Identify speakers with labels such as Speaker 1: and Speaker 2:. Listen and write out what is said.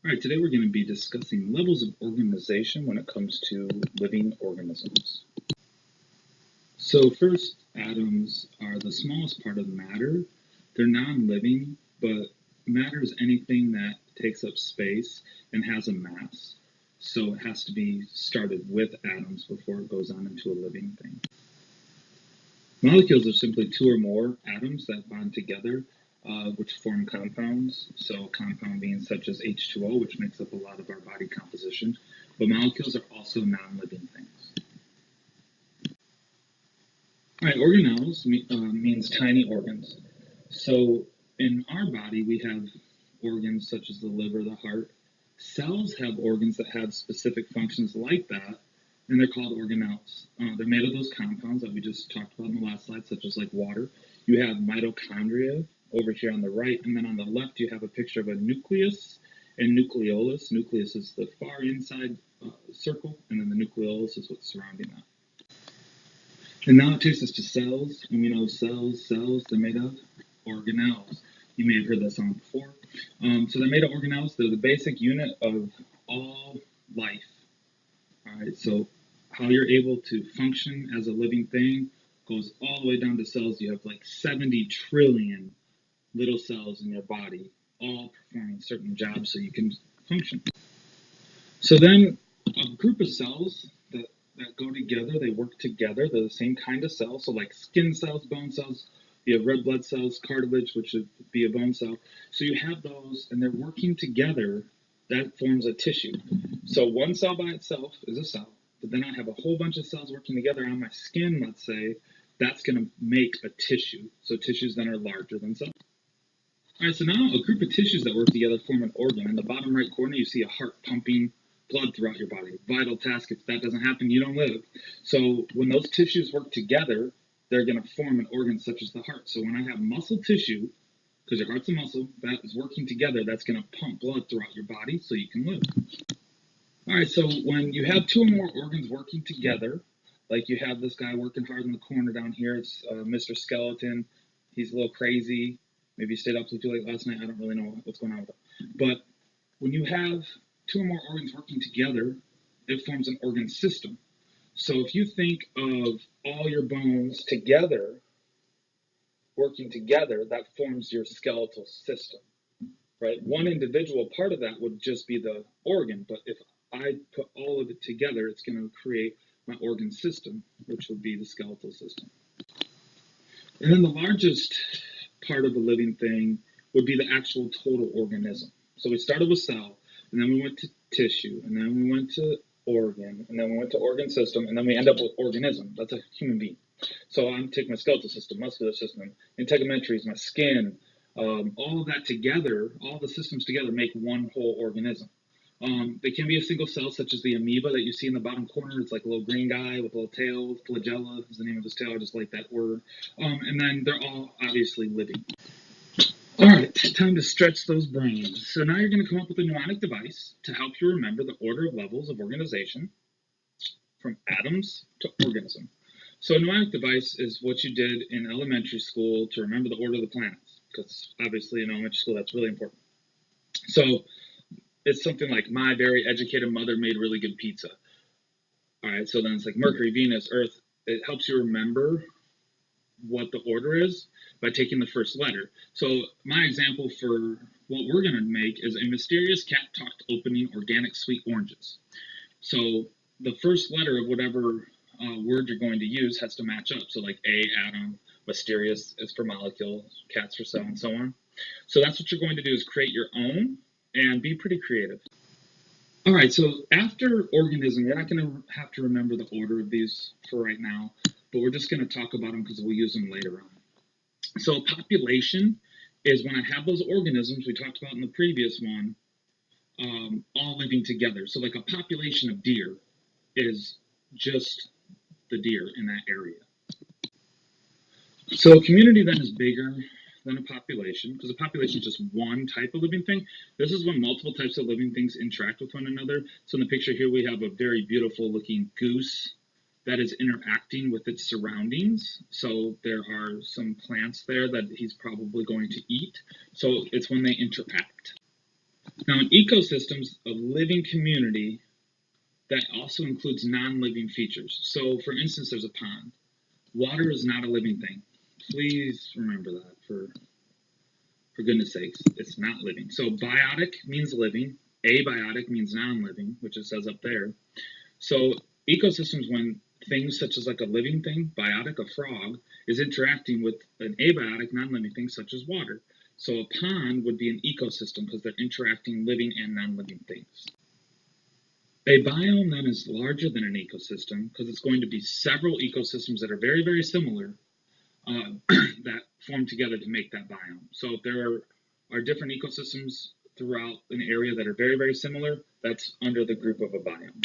Speaker 1: All right, today we're going to be discussing levels of organization when it comes to living organisms. So first, atoms are the smallest part of matter. They're non-living, but matter is anything that takes up space and has a mass. So it has to be started with atoms before it goes on into a living thing. Molecules are simply two or more atoms that bond together, which form compounds. So, compound being such as H2O, which makes up a lot of our body composition. But molecules are also non-living things. All right, organelles means tiny organs. So, in our body, we have organs such as the liver, the heart. Cells have organs that have specific functions like that, and they're called organelles. They're made of those compounds that we just talked about in the last slide, such as like water. You have mitochondria over here on the right, and then on the left you have a picture of a nucleus and nucleolus. Nucleus is the far inside circle, and then the nucleolus is what's surrounding that. And now it takes us to cells, and we know cells, they're made of organelles. You may have heard that song before. So they're made of organelles. They're the basic unit of all life. All right, so how you're able to function as a living thing goes all the way down to cells. You have like 70 trillion little cells in your body, all performing certain jobs so you can function. So then a group of cells that go together, they work together, they're the same kind of cell. So like skin cells, bone cells, you have red blood cells, cartilage, which would be a bone cell. So you have those and they're working together, that forms a tissue. So one cell by itself is a cell, but then I have a whole bunch of cells working together on my skin, let's say, that's gonna make a tissue. So tissues then are larger than cells. All right, so now a group of tissues that work together form an organ. In the bottom right corner, you see a heart pumping blood throughout your body. Vital task. If that doesn't happen, you don't live. So when those tissues work together, they're going to form an organ such as the heart. So when I have muscle tissue, because your heart's a muscle, that is working together, that's going to pump blood throughout your body so you can live. All right, so when you have two or more organs working together, like you have this guy working hard in the corner down here, it's Mr. Skeleton. He's a little crazy. Maybe he stayed up too late last night. I don't really know what's going on with him. But when you have two or more organs working together, it forms an organ system. So if you think of all your bones together, working together, that forms your skeletal system, right? One individual part of that would just be the organ, but if I put all of it together, it's going to create my organ system, which would be the skeletal system. And then the largest part of a living thing would be the actual total organism. So we started with cell, and then we went to tissue, and then we went to organ, and then we went to organ system, and then we end up with organism. That's a human being. So I'm taking my skeletal system, muscular system, integumentaries, my skin, all of that together, all the systems together make one whole organism. They can be a single cell, such as the amoeba that you see in the bottom corner. It's like a little green guy with a little tail. Flagella is the name of his tail. I just like that word. And then they're all obviously living. All right, time to stretch those brains. So now you're going to come up with a mnemonic device to help you remember the order of levels of organization from atoms to organism. So a mnemonic device is what you did in elementary school to remember the order of the planets, because obviously in elementary school that's really important. So it's something like my very educated mother made really good pizza. All right, so then it's like Mercury, Venus, Earth. It helps you remember what the order is by taking the first letter. So my example for what we're going to make is a mysterious cat talked opening organic sweet oranges. So the first letter of whatever word you're going to use has to match up. So like A, atom, mysterious is for molecule, cats for cell, and so on. So that's what you're going to do is create your own and be pretty creative. All right, so after organism, you're not going to have to remember the order of these for right now, but we're just going to talk about them because we'll use them later on. So population is when I have those organisms we talked about in the previous one, all living together. So like a population of deer is just the deer in that area. So a community then is bigger than a population, because a population is just one type of living thing. This is when multiple types of living things interact with one another. So in the picture here, we have a very beautiful looking goose that is interacting with its surroundings. So there are some plants there that he's probably going to eat. So it's when they interact. Now, an ecosystem is a living community that also includes non-living features. So, for instance, there's a pond. Water is not a living thing. Please remember that for goodness sakes, it's not living. So biotic means living, abiotic means non-living, which it says up there. So ecosystems, when things such as like a living thing, biotic, a frog, is interacting with an abiotic, non-living thing such as water. So a pond would be an ecosystem because they're interacting living and non-living things. A biome then is larger than an ecosystem because it's going to be several ecosystems that are very, very similar that form together to make that biome. So if there are different ecosystems throughout an area that are very, very similar, that's under the group of a biome.